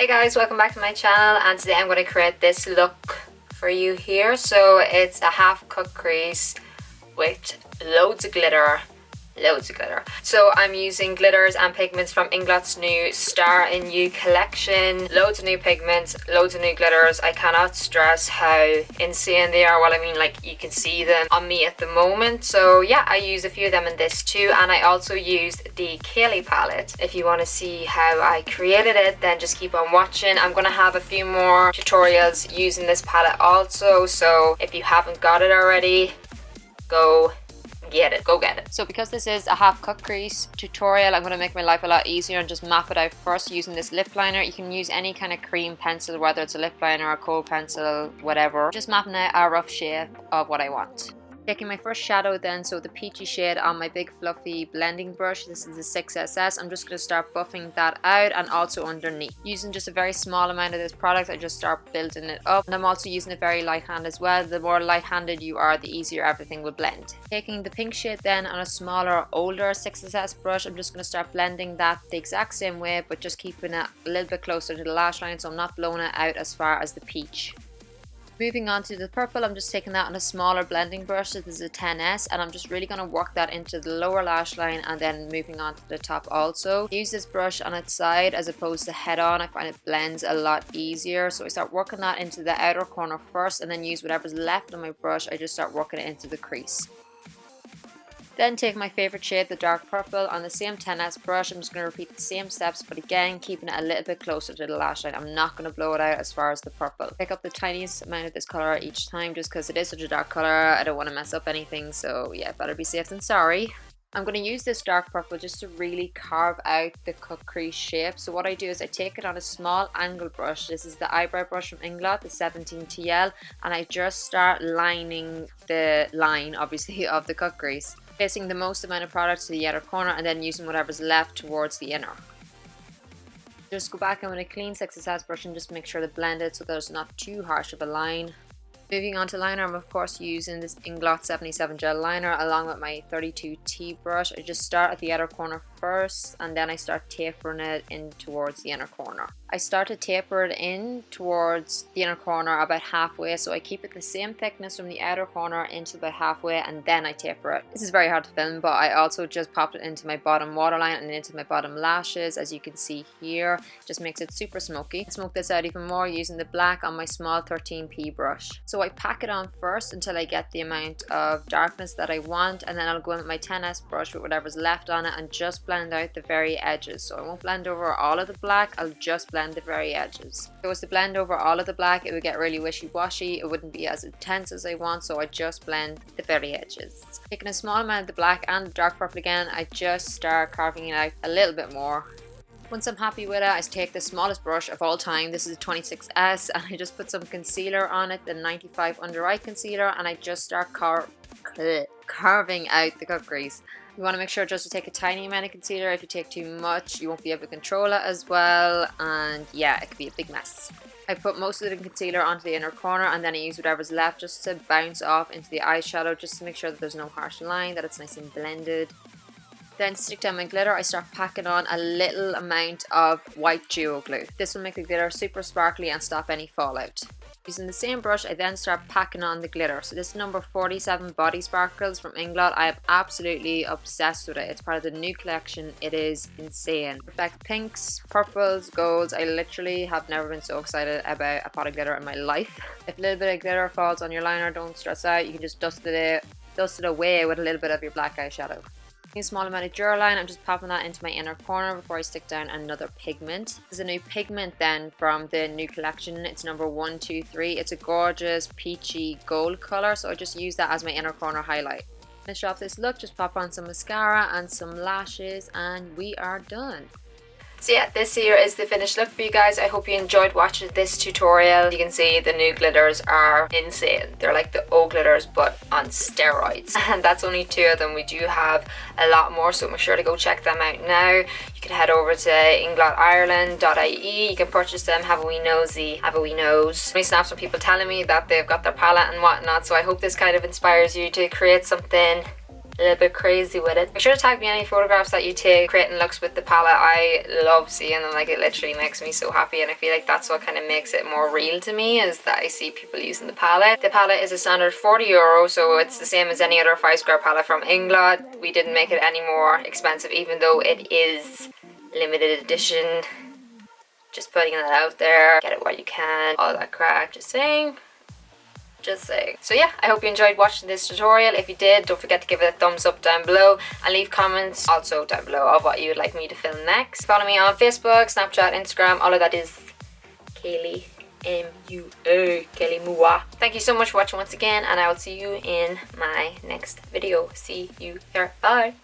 Hey guys, welcome back to my channel, and today I'm going to create this look for you here. So it's a half cut crease with loads of glitter. So I'm using glitters and pigments from Inglot's new Star in You collection. Loads of new pigments, loads of new glitters. I cannot stress how insane they are. Well, I mean, like, you can see them on me at the moment. So yeah, I use a few of them in this too, and I also used the Keilidh palette. If you want to see how I created it, then just keep on watching. I'm going to have a few more tutorials using this palette also, so if you haven't got it already, go get it. So because this is a half cut crease tutorial, I'm going to make my life a lot easier and just map it out first using this lip liner. You can use any kind of cream pencil, whether it's a lip liner, a kohl pencil, whatever. Just mapping out a rough shape of what I want. Taking my first shadow then, so the peachy shade on my big fluffy blending brush. This is the 6SS. I'm just going to start buffing that out and also underneath. Using just a very small amount of this product, I just start building it up. And I'm also using a very light hand as well. The more light-handed you are, the easier everything will blend. Taking the pink shade then on a smaller, older 6SS brush, I'm just going to start blending that the exact same way, but just keeping it a little bit closer to the lash line, so I'm not blowing it out as far as the peach. Moving on to the purple, I'm just taking that on a smaller blending brush. This is a 10S, and I'm just really going to work that into the lower lash line and then moving on to the top also. Use this brush on its side as opposed to head on. I find it blends a lot easier. So I start working that into the outer corner first, and then use whatever's left on my brush. I just start working it into the crease. Then take my favorite shade, the dark purple, on the same 10S brush. I'm just going to repeat the same steps, but again, keeping it a little bit closer to the lash line. I'm not going to blow it out as far as the purple. Pick up the tiniest amount of this color each time, just because it is such a dark color. I don't want to mess up anything, so yeah, better be safe than sorry. I'm going to use this dark purple just to really carve out the cut crease shape. So what I do is I take it on a small angle brush. This is the eyebrow brush from Inglot, the 17TL, and I just start lining the line, obviously, of the cut crease. Placing the most amount of product to the outer corner and then using whatever's left towards the inner. Just go back in with a clean 6SS brush and just make sure to blend it so there's not too harsh of a line. Moving on to liner, I'm of course using this Inglot 77 gel liner along with my 32T brush. I just start at the outer corner first, and then I start tapering it in towards the inner corner. I start to taper it in towards the inner corner about halfway, so I keep it the same thickness from the outer corner into about halfway, and then I taper it. This is very hard to film, but I also just popped it into my bottom waterline and into my bottom lashes, as you can see here. Just makes it super smoky. Smoke this out even more using the black on my small 13P brush. So I pack it on first until I get the amount of darkness that I want, and then I'll go in with my 10S brush with whatever's left on it and just blend out the very edges. So I won't blend over all of the black, I'll just blend the very edges. If it was to blend over all of the black, it would get really wishy-washy. It wouldn't be as intense as I want, so I just blend the very edges. Taking a small amount of the black and the dark purple again, I just start carving it out a little bit more. Once I'm happy with it, I take the smallest brush of all time. This is a 26S, and I just put some concealer on it, the 95 under eye concealer, and I just start carving out the cut crease. You want to make sure just to take a tiny amount of concealer. If you take too much, you won't be able to control it as well, and yeah, it could be a big mess. I put most of the concealer onto the inner corner, and then I use whatever's left just to bounce off into the eyeshadow, just to make sure that there's no harsh line, that it's nice and blended. Then stick down my glitter. I start packing on a little amount of white duo glue. This will make the glitter super sparkly and stop any fallout. Using the same brush, I then start packing on the glitter. So this is number 47 Body Sparkles from Inglot. I am absolutely obsessed with it. It's part of the new collection. It is insane. Perfect pinks, purples, golds. I literally have never been so excited about a pot of glitter in my life. If a little bit of glitter falls on your liner, don't stress out. You can just dust it away with a little bit of your black eyeshadow. A small amount of Duraline, I'm just popping that into my inner corner before I stick down another pigment. This is a new pigment then from the new collection. It's number 123. It's a gorgeous peachy gold color, so I just use that as my inner corner highlight. Finish off this look, just pop on some mascara and some lashes, and we are done. So yeah, this here is the finished look for you guys. I hope you enjoyed watching this tutorial. You can see the new glitters are insane. They're like the old glitters but on steroids. And that's only 2 of them. We do have a lot more, so make sure to go check them out now. You can head over to inglotireland.ie. You can purchase them, have a wee nosy, have a wee nose. Many snaps from people telling me that they've got their palette and whatnot, so I hope this kind of inspires you to create something a little bit crazy with it. Make sure to tag me any photographs that you take creating looks with the palette. I love seeing them, like it literally makes me so happy, and I feel like that's what kind of makes it more real to me, is that I see people using the palette. The palette is a standard €40, so it's the same as any other 5 square palette from Inglot. We didn't make it any more expensive, even though it is limited edition. Just putting that out there. Get it while you can. All that crap. Just saying. Just saying. So yeah, I hope you enjoyed watching this tutorial. If you did, don't forget to give it a thumbs up down below and leave comments also down below of what you would like me to film next. Follow me on Facebook, Snapchat, Instagram. All of that is KeilidhMua, KeilidhMua. Thank you so much for watching once again, and I will see you in my next video. See you here. Bye.